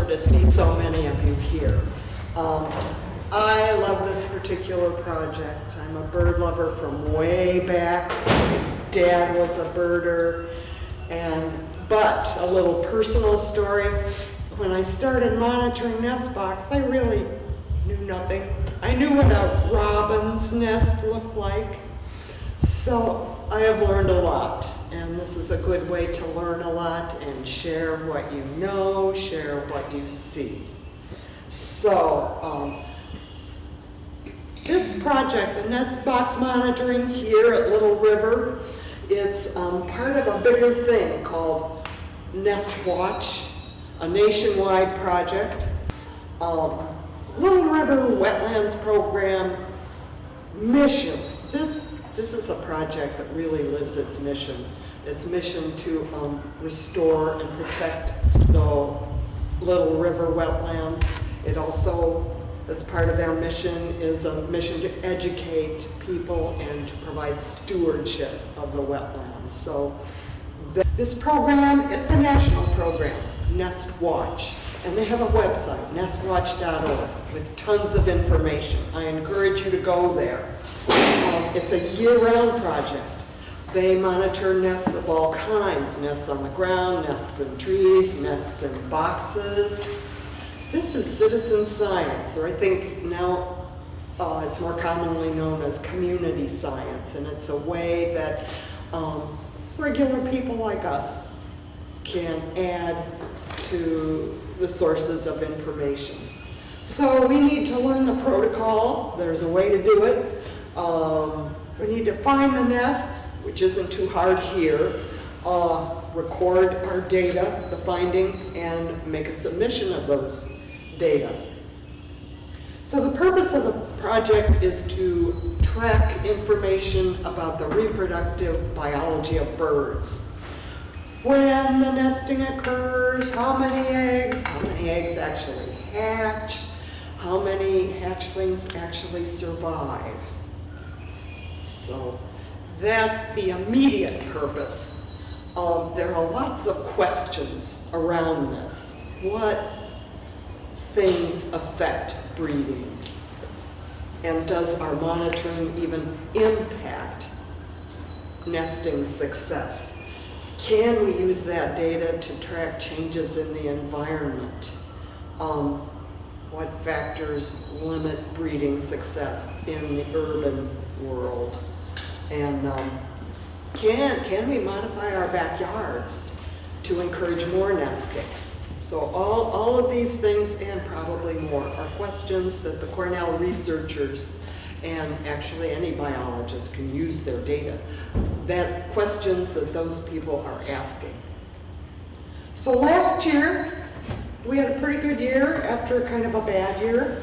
to see so many of you here. I love this particular project. I'm a bird lover from way back. My dad was a birder. But a little personal story. When I started monitoring nest box, I really knew nothing. I knew what a robin's nest looked like. So I have learned a lot, and this is a good way to learn a lot and share what you know, share what you see. So this project, the nest box monitoring here at Little River, it's part of a bigger thing called Nest Watch, a nationwide project. Little River Wetlands Program mission. This is a project that really lives its mission. Its mission to restore and protect the Little River wetlands. It also, as part of their mission, is a mission to educate people and to provide stewardship of the wetlands. So this program, it's a national program, Nest Watch. And they have a website, nestwatch.org, with tons of information. I encourage you to go there. It's a year-round project. They monitor nests of all kinds, nests on the ground, nests in trees, nests in boxes. This is citizen science, or I think now it's more commonly known as community science, and it's a way that regular people like us can add to the sources of information. So we need to learn the protocol. There's a way to do it. We need to find the nests, which isn't too hard here, record our data, the findings, and make a submission of those data. So the purpose of the project is to track information about the reproductive biology of birds. When the nesting occurs, how many eggs actually hatch, how many hatchlings actually survive. So that's the immediate purpose. There are lots of questions around this. What things affect breeding? And does our monitoring even impact nesting success? Can we use that data to track changes in the environment? What factors limit breeding success in the urban world? And can we modify our backyards to encourage more nesting? So all of these things and probably more are questions that the Cornell researchers and actually any biologist can use their data. That questions that those people are asking. So last year, we had a pretty good year after kind of a bad year.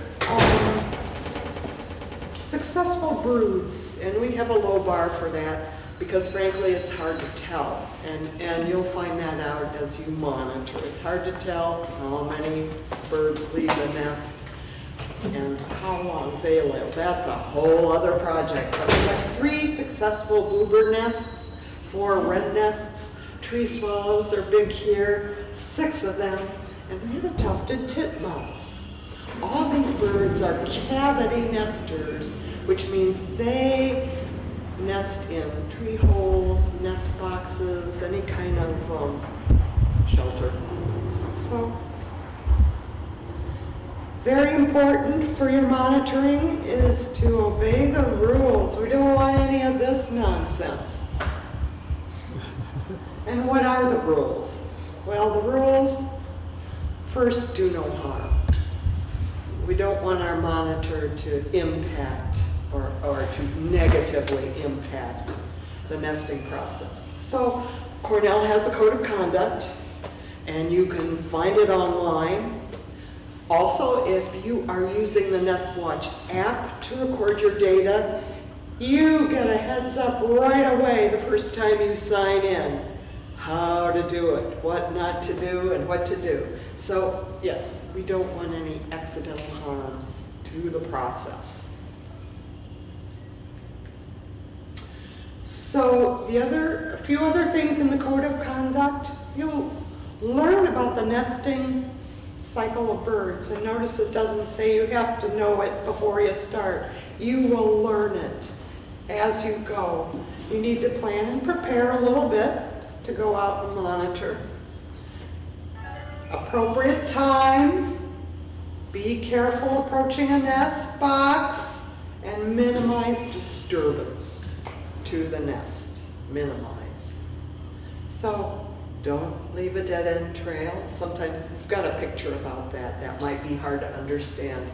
Successful broods, and we have a low bar for that because frankly it's hard to tell, and you'll find that out as you monitor. It's hard to tell how many birds leave the nest and how long they live. That's a whole other project. But we have 3 successful bluebird nests, 4 wren nests, tree swallows are big here, 6 of them, and we have a tufted titmouse. All these birds are cavity nesters, which means they nest in tree holes, nest boxes, any kind of shelter. So, very important for your monitoring is to obey the rules. We don't want any of this nonsense. And what are the rules? Well, the rules, first, do no harm. We don't want our monitor to impact or to negatively impact the nesting process. So Cornell has a code of conduct, and you can find it online. Also, if you are using the Nest Watch app to record your data, you get a heads up right away the first time you sign in. How to do it, what not to do, and what to do. So yes, we don't want any accidental harms to the process. So a few other things in the code of conduct. You'll learn about the nesting cycle of birds. And notice it doesn't say you have to know it before you start. You will learn it as you go. You need to plan and prepare a little bit to go out and monitor. Appropriate times, be careful approaching a nest box, and minimize disturbance to the nest. Minimize. So don't leave a dead-end trail. Sometimes you've got a picture about that. That might be hard to understand.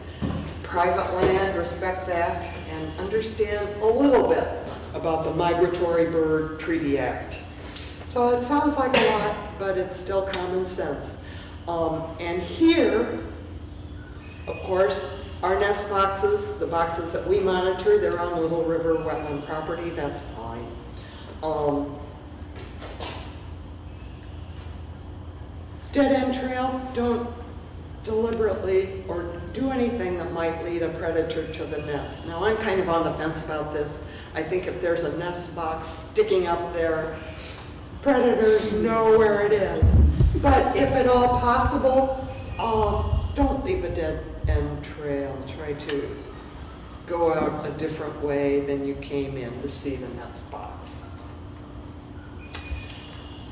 Private land, respect that, and understand a little bit about the Migratory Bird Treaty Act. So it sounds like a lot, but it's still common sense. And here, of course, our nest boxes, the boxes that we monitor, they're on Little River Wetland property. That's fine. Dead-end trail, don't deliberately or do anything that might lead a predator to the nest. Now, I'm kind of on the fence about this. I think if there's a nest box sticking up there, predators know where it is. But if at all possible, don't leave a dead-end trail. Try to go out a different way than you came in to see the nest box.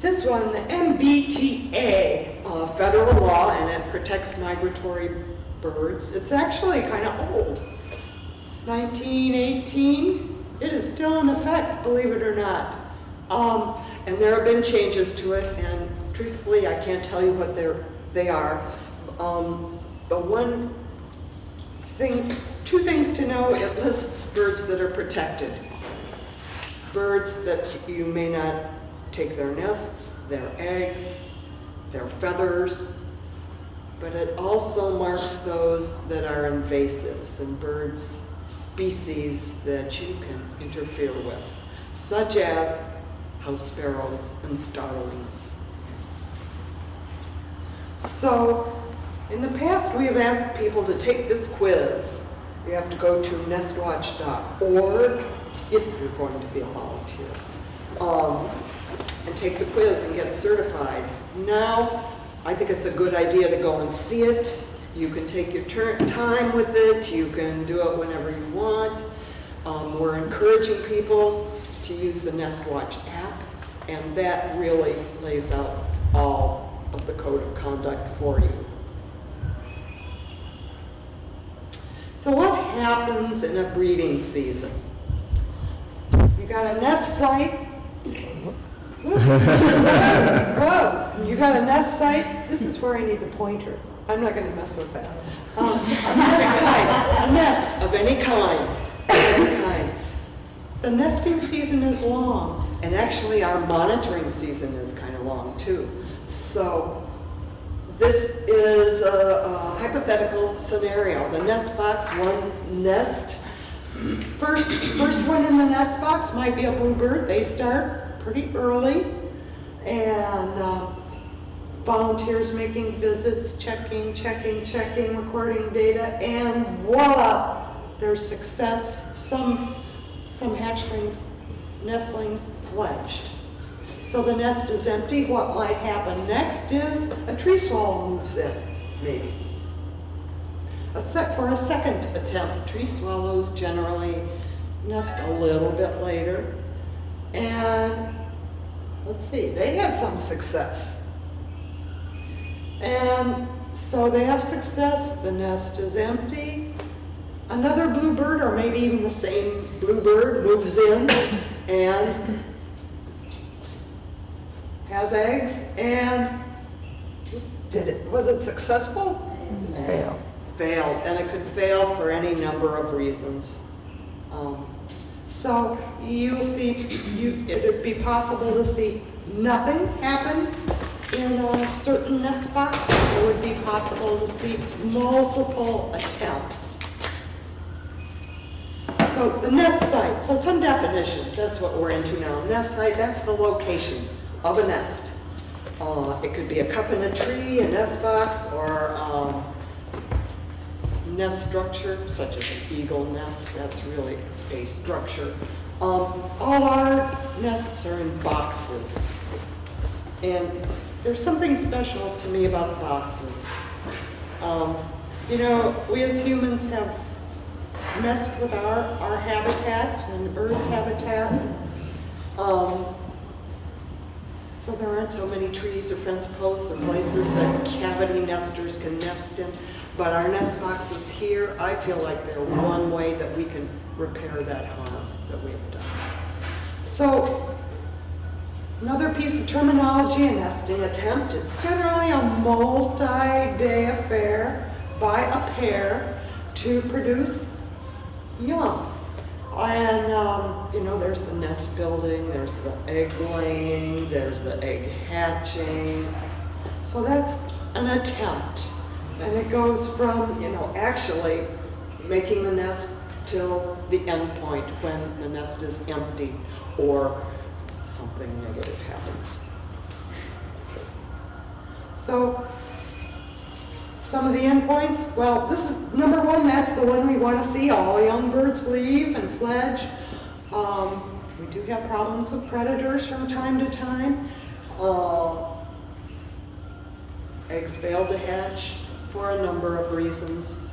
This one, the MBTA, federal law, and it protects migratory birds. It's actually kind of old. 1918, it is still in effect, believe it or not. And there have been changes to it, and truthfully, I can't tell you what they are. But two things to know, it lists birds that are protected. Birds that you may not take their nests, their eggs, their feathers, but it also marks those that are invasives and birds, species that you can interfere with, such as house sparrows and starlings. So, in the past, we have asked people to take this quiz. You have to go to nestwatch.org if you're going to be a volunteer, and take the quiz and get certified. Now, I think it's a good idea to go and see it. You can take your time with it. You can do it whenever you want. We're encouraging people to use the NestWatch app, and that really lays out all of the code of conduct for you. So what happens in a breeding season? You got a nest site. Whoa, you got a nest site. This is where I need the pointer. I'm not going to mess with that. A nest site, a nest of any kind. The nesting season is long, and actually our monitoring season is kind of long too. So this is a hypothetical scenario. The nest box, one nest. First one in the nest box might be a bluebird. They start pretty early, and volunteers making visits, checking, recording data, and voila, there's success. Some hatchlings, nestlings fledged. So the nest is empty. What might happen next is a tree swallow moves in, maybe. For a second attempt, tree swallows generally nest a little bit later. And let's see, they had some success. And so they have success, the nest is empty. Another bluebird, or maybe even the same bluebird, moves in and has eggs, and was it successful? Failed. Failed, and it could fail for any number of reasons. So you will see, it would be possible to see nothing happen in a certain nest box. It would be possible to see multiple attempts. So the nest site, so some definitions, that's what we're into now. Nest site, that's the location of a nest. It could be a cup in a tree, a nest box, or nest structure, such as an eagle nest. That's really a structure. All our nests are in boxes. And there's something special to me about the boxes. You know, we as humans have messed with our habitat and the birds' habitat. So there aren't so many trees or fence posts or places that cavity nesters can nest in. But our nest boxes here, I feel like they're one way that we can repair that harm that we have done. So another piece of terminology, a nesting attempt. It's generally a multi-day affair by a pair to produce young. And, you know, there's the nest building, there's the egg laying, there's the egg hatching. So that's an attempt. And it goes from, you know, actually making the nest till the end point when the nest is empty or something negative happens. So some of the endpoints, well, this is number one, that's the one we want to see. All young birds leave and fledge. We do have problems with predators from time to time. Eggs fail to hatch for a number of reasons,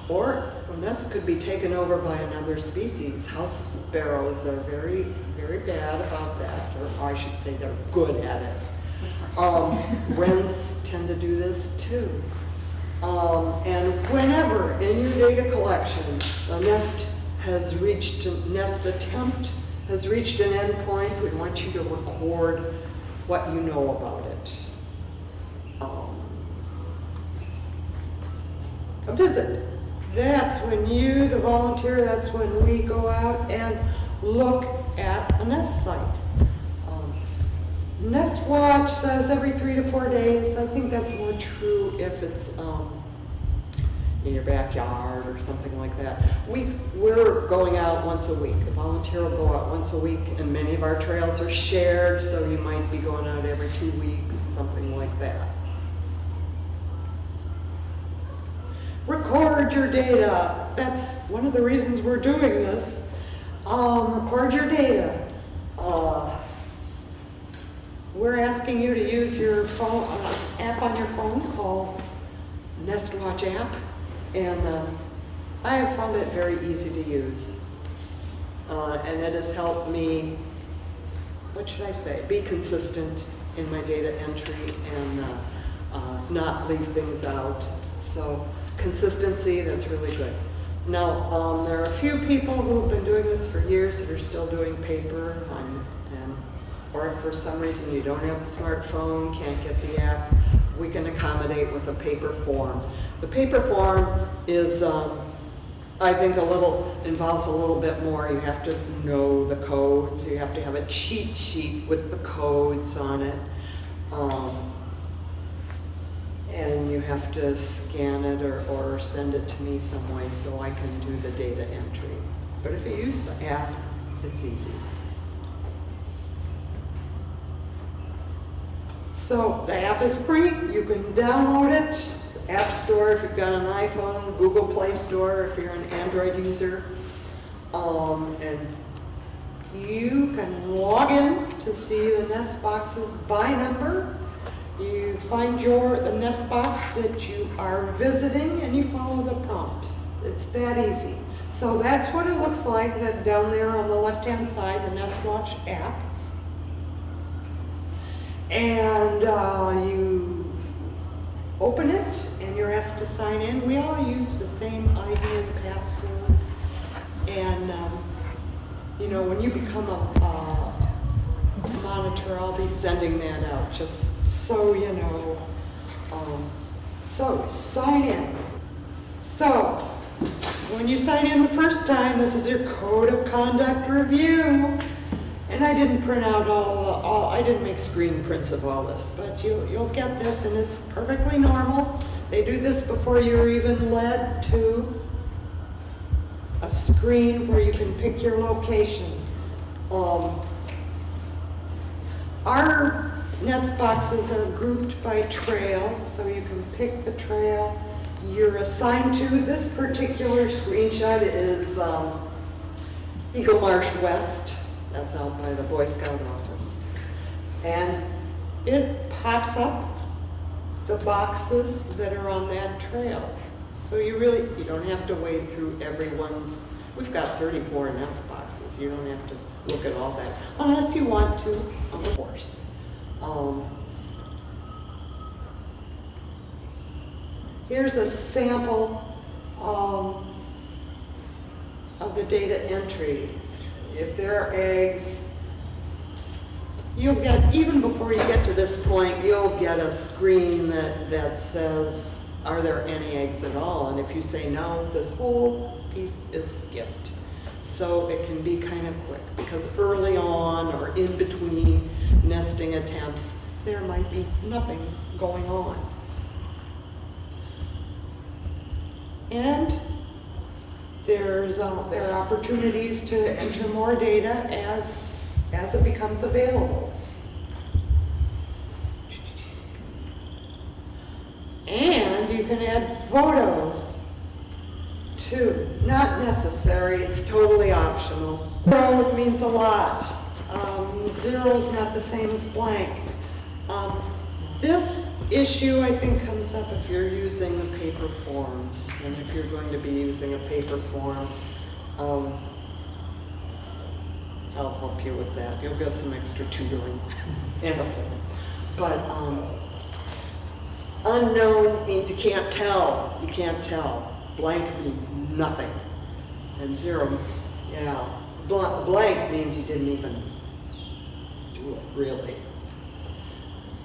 Or a nest could be taken over by another species. House sparrows are very, very bad about that, or I should say they're good at it. Wrens tend to do this too. And whenever in your data collection a nest attempt has reached an endpoint, we want you to record what you know about it. A visit. That's when you, the volunteer, that's when we go out and look at a nest site. Nest watch says every 3 to 4 days. I think that's more true if it's in your backyard or something like that. We're going out once a week. A volunteer will go out once a week, and many of our trails are shared, so you might be going out every 2 weeks, something like that. Record your data. That's one of the reasons we're doing this. Record your data. We're asking you to use your phone, app on your phone called Nest Watch app, and I have found it very easy to use. And it has helped me, what should I say, be consistent in my data entry and not leave things out. So consistency, that's really good. Now, there are a few people who have been doing this for years that are still doing paper, or if for some reason you don't have a smartphone, can't get the app, we can accommodate with a paper form. The paper form is, I think, involves a little bit more. You have to know the codes, you have to have a cheat sheet with the codes on it. And you have to scan it or send it to me some way so I can do the data entry. But if you use the app, it's easy. So the app is free. You can download it. App Store if you've got an iPhone, Google Play Store if you're an Android user. And you can log in to see the nest boxes by number. You find the nest box that you are visiting and you follow the prompts. It's that easy. So that's what it looks like down there on the left-hand side, the Nest Watch app. And you open it and you're asked to sign in. We all use the same ID and password. And you know, when you become a monitor, I'll be sending that out just so you know. So sign in. So when you sign in the first time, this is your code of conduct review. And I didn't print out I didn't make screen prints of all this, but you'll get this, and it's perfectly normal. They do this before you're even led to a screen where you can pick your location. Our nest boxes are grouped by trail, so you can pick the trail you're assigned to. This particular screenshot is Eagle Marsh West. That's out by the Boy Scout office. And it pops up the boxes that are on that trail. So you don't have to wade through everyone's. We've got 34 nest boxes. You don't have to look at all that unless you want to, of course. Here's a sample of the data entry. If there are eggs, you'll get, even before you get to this point, you'll get a screen that says, are there any eggs at all? And if you say no, this whole piece is skipped. So it can be kind of quick, because early on or in between nesting attempts, there might be nothing going on. And there are opportunities to enter more data as it becomes available. And you can add photos too. Not necessary, it's totally optional. Zero means a lot. Zero is not the same as blank. This issue, I think, comes up if you're using the paper forms. And if you're going to be using a paper form, I'll help you with that. You'll get some extra tutoring and a form. But unknown means you can't tell. You can't tell. Blank means nothing. And zero, yeah. Blank means you didn't even do it, really.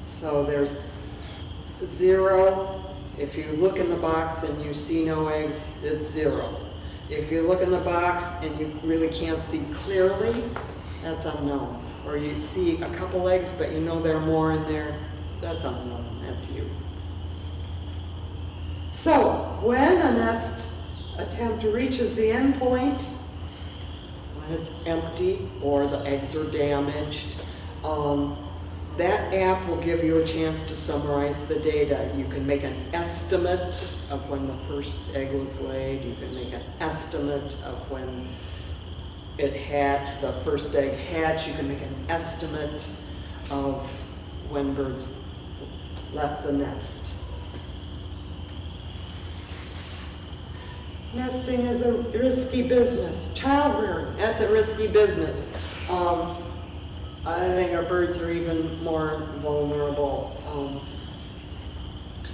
So there's zero. If you look in the box and you see no eggs, it's zero. If you look in the box and you really can't see clearly, that's unknown. Or you see a couple eggs, but you know there are more in there, that's unknown. That's you. So when a nest attempt reaches the end point, when it's empty or the eggs are damaged, that app will give you a chance to summarize the data. You can make an estimate of when the first egg was laid. You can make an estimate of when it hatched, the first egg hatched. You can make an estimate of when birds left the nest. Nesting is a risky business. Child rearing, that's a risky business. I think our birds are even more vulnerable.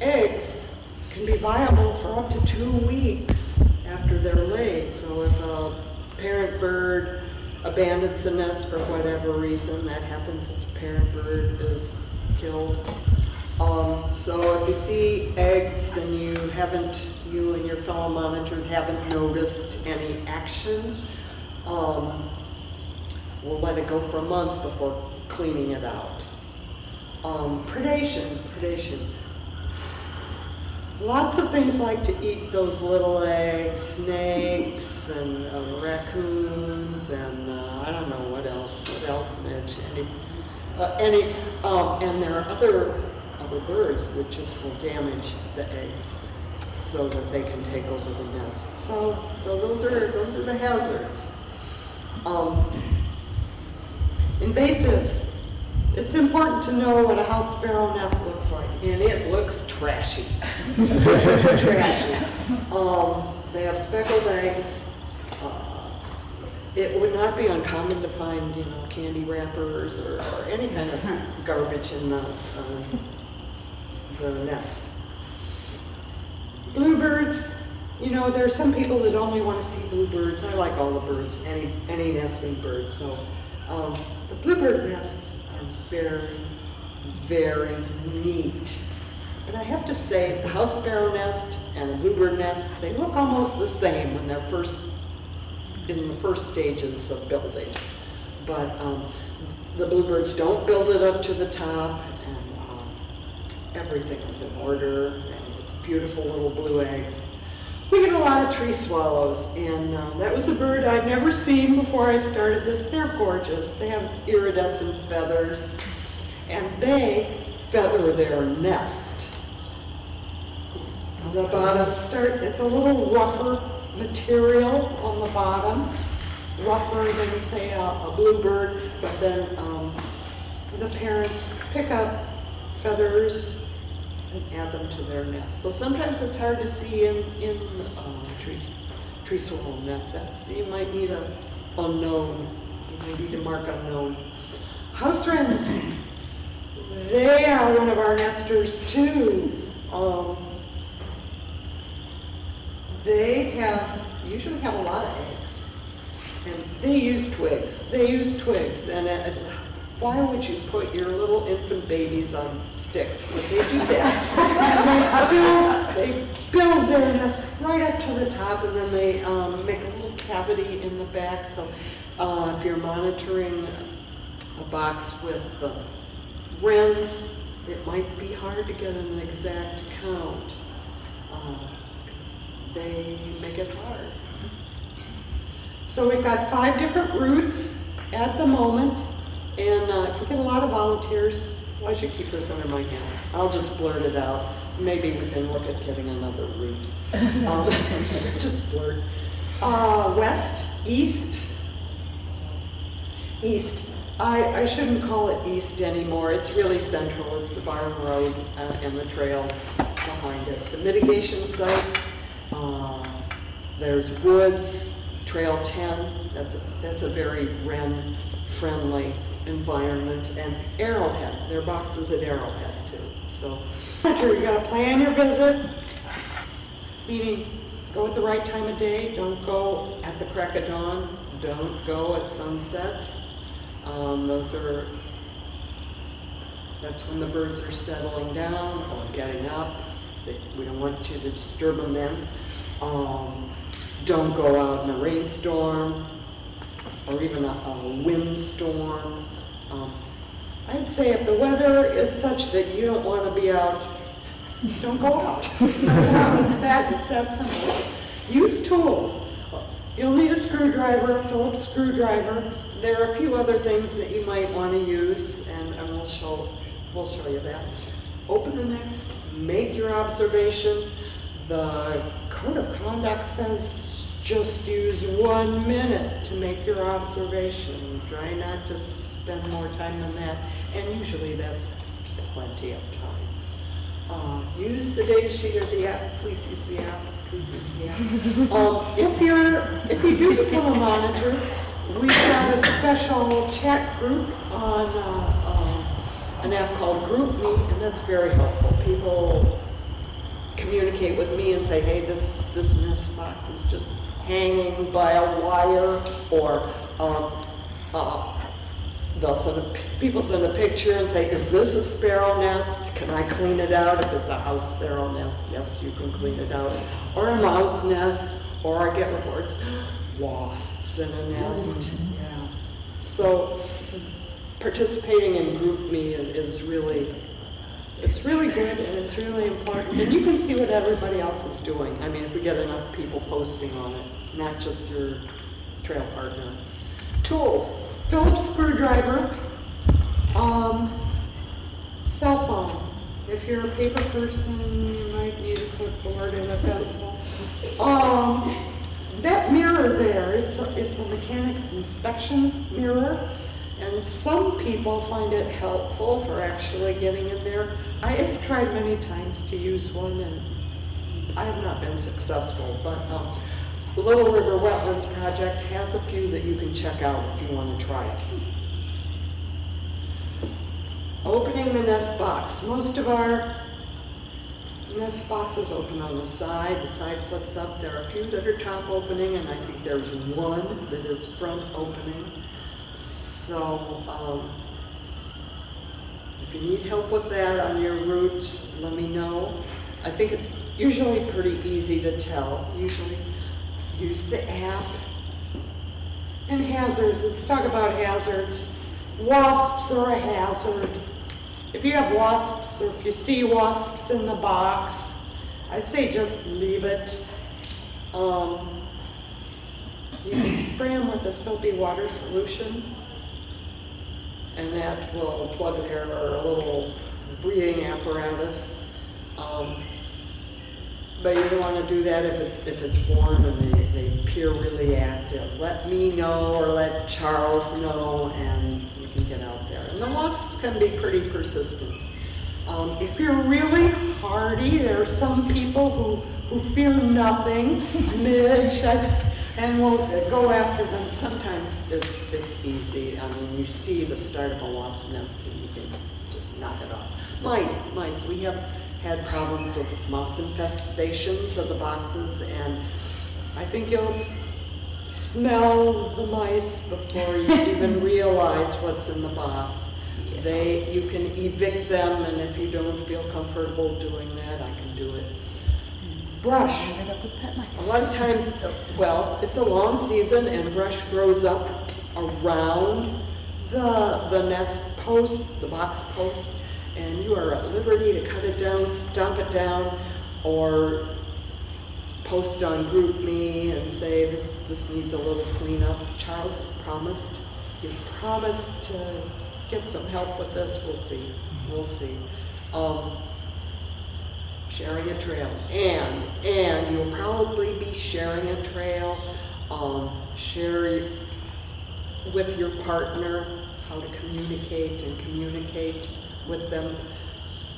Eggs can be viable for up to 2 weeks after they're laid. So if a parent bird abandons the nest for whatever reason, that happens if the parent bird is killed. So if you see eggs and you and your fellow monitor haven't noticed any action, we'll let it go for a month before cleaning it out. Predation. Lots of things like to eat those little eggs, snakes and raccoons and I don't know what else, Mitch? And there are other birds that just will damage the eggs so that they can take over the nest. So those are the hazards. Invasives. It's important to know what a house sparrow nest looks like, and it looks trashy. It's trashy. They have speckled eggs. It would not be uncommon to find, candy wrappers or any kind of garbage in the nest. Bluebirds. There are some people that only want to see bluebirds. I like all the birds, any nesting bird. So the bluebird nests are very, very neat. But I have to say, the house sparrow nest and the bluebird nest, they look almost the same when they're in the first stages of building. But the bluebirds don't build it up to the top, and everything is in order, and it's beautiful little blue eggs. We get a lot of tree swallows, and that was a bird I'd never seen before I started this. They're gorgeous. They have iridescent feathers, and they feather their nest. The bottom it's a little rougher material on the bottom, rougher than, say, a bluebird, but then the parents pick up feathers and add them to their nest. So sometimes it's hard to see in tree swallow nest. You might need a unknown. You might need to mark unknown. House wrens, they are one of our nesters too. They usually have a lot of eggs, and they use twigs. And why would you put your little infant babies on sticks? But they do that. And they build their nest right up to the top, and then they make a little cavity in the back. So if you're monitoring a box with wrens, it might be hard to get an exact count. They make it hard. So we've got 5 different routes at the moment, and if we get a lot of volunteers, well, I should keep this under my hand. I'll just blurt it out. Maybe we can look at getting another route. Just blurt. West, east. I shouldn't call it east anymore. It's really central. It's the Barn Road and the trails behind it. The mitigation site, there's woods, Trail 10. That's a very wren-friendly environment. And Arrowhead. There are boxes at Arrowhead too. So you got to plan your visit, meaning go at the right time of day. Don't go at the crack of dawn. Don't go at sunset. That's when the birds are settling down or getting up. We don't want you to disturb them then. Don't go out in a rainstorm or even a windstorm. I'd say if the weather is such that you don't want to be out, don't go out. It's that simple. Use tools. You'll need a screwdriver, a Phillips screwdriver. There are a few other things that you might want to use, and we'll show you that. Open the nest, make your observation. The Code of Conduct says just use 1 minute to make your observation. Try not to spend more time than that, and usually that's plenty of time. Use the data sheet or the app. Please use the app. If you do become a monitor, we've got a special chat group on an app called GroupMe, and that's very helpful. People communicate with me and say, hey, this nest box is just hanging by a wire, or people send a picture and say, is this a sparrow nest? Can I clean it out? If it's a house sparrow nest, yes, you can clean it out. Or a mouse nest, or I get reports, wasps in a nest. Yeah. So participating in GroupMe is really, it's really good and it's really important. And you can see what everybody else is doing. I mean, if we get enough people posting on it, not just your trail partner. Tools. Phillips screwdriver, cell phone. If you're a paper person, you might need a clipboard and a pencil. That mirror there, it's a mechanic's inspection mirror, and some people find it helpful for actually getting in there. I have tried many times to use one, and I have not been successful, but the Little River Wetlands Project has a few that you can check out if you want to try it. Opening the nest box. Most of our nest boxes open on the side flips up. There are a few that are top opening, and I think there's one that is front opening. So if you need help with that on your route, let me know. I think it's usually pretty easy to tell. Usually use the app. And hazards, let's talk about hazards. Wasps are a hazard. If you have wasps, or if you see wasps in the box, I'd say just leave it. You can spray them with a soapy water solution, and that will plug their little breathing apparatus. But you don't want to do that if it's warm and they appear really active. Let me know or let Charles know, and we can get out there. And the wasps can be pretty persistent. If you're really hardy, there are some people who fear nothing, midge, and will go after them. Sometimes it's easy. I mean, you see the start of a wasp nest and you can just knock it off. Mice. We have had problems with mouse infestations of the boxes, and I think you'll smell the mice before you even realize what's in the box. You can evict them, and if you don't feel comfortable doing that, I can do it. Brush. A lot of times, well, it's a long season, and brush grows up around the nest post, the box post, and you are at liberty to cut it down, stomp it down, or post on GroupMe and say this needs a little cleanup. Charles has promised. He's promised to get some help with this. We'll see. Sharing a trail, and you'll probably be sharing a trail. Share with your partner how to communicate with them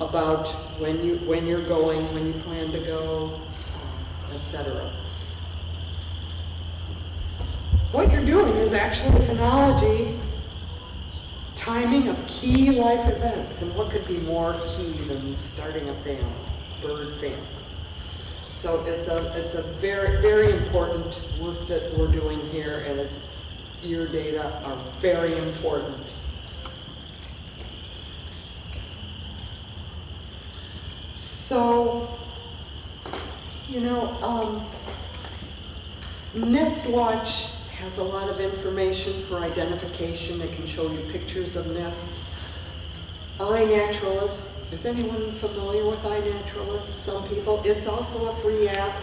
about when you're going, when you plan to go, etc. What you're doing is actually phenology, timing of key life events, and what could be more key than starting a family, bird family. So it's a very, very important work that we're doing here, and your data are very important. So, Nest Watch has a lot of information for identification. It can show you pictures of nests. iNaturalist, is anyone familiar with iNaturalist? Some people. It's also a free app.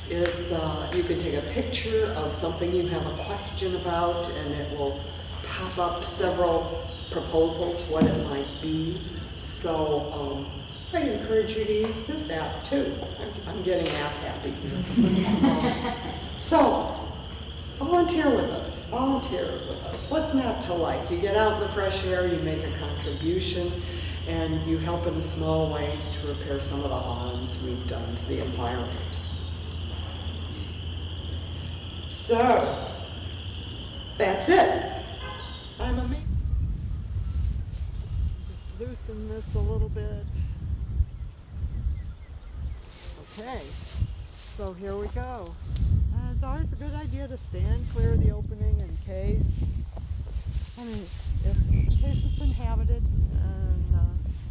You can take a picture of something you have a question about, and it will pop up several proposals, what it might be. So I encourage you to use this app too. I'm getting app happy here. So volunteer with us. What's not to like? You get out in the fresh air, you make a contribution, and you help in a small way to repair some of the harms we've done to the environment. So, that's it. I'm amazed. Just loosen this a little bit. Okay, so here we go. It's always a good idea to stand clear of the opening in case it's inhabited and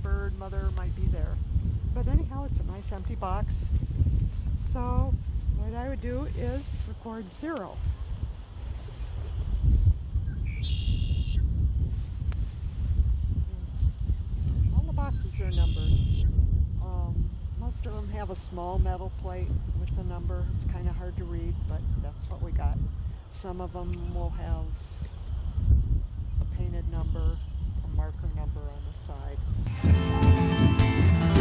bird mother might be there. But anyhow, it's a nice empty box. So what I would do is record 0. All the boxes are numbered. Most of them have a small metal plate with the number. It's kind of hard to read, but that's what we got. Some of them will have a painted number, a marker number on the side.